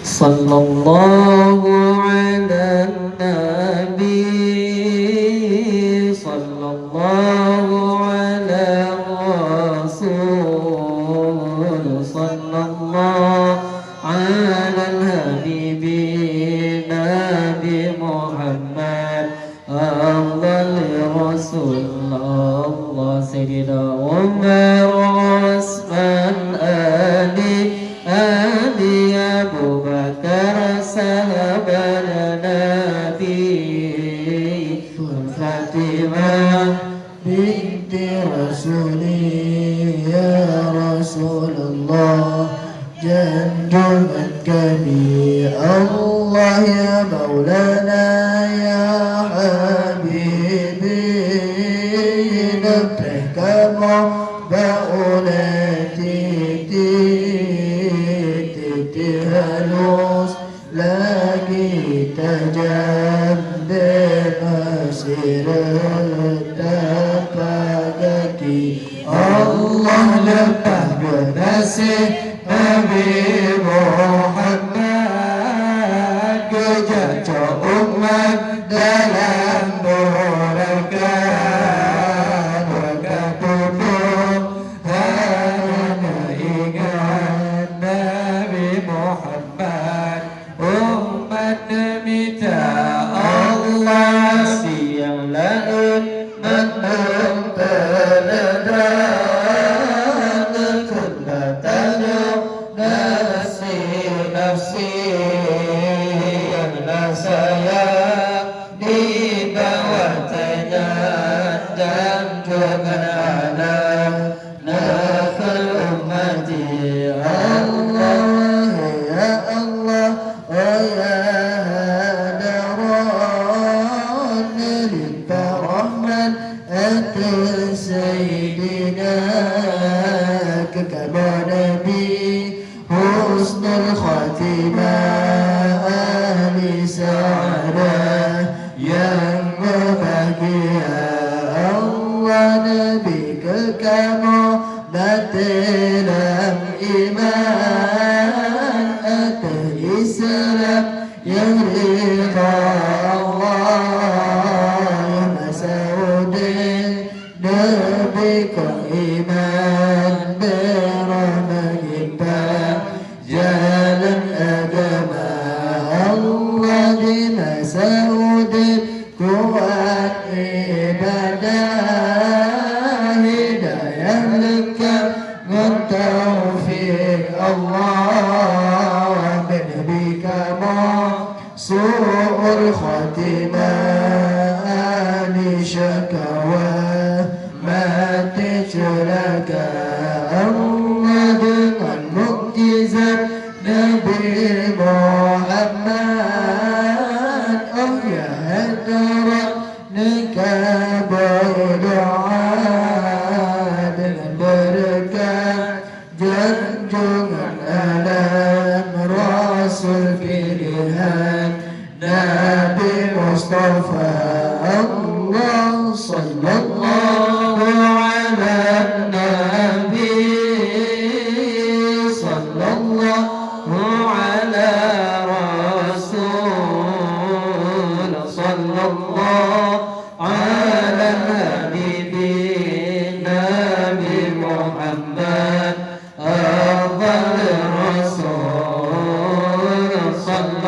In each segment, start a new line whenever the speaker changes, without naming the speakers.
Sallallahu ala nabi, sallallahu ala rasul, sallallahu ala habibi nabi Muhammad afdal rasulullah sayyidina Umar Osman Ali Abu Bakar sahabat Nabi Fatimah binti Rasuli ya Rasulullah junjungan kami Allah ya Maulana ya Habibi labbaik ba'ulati halus lagi tajam masir tapak kaki Allah lepas bernasih Nabi Muhammad kejaca umat dalam neraka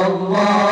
Allah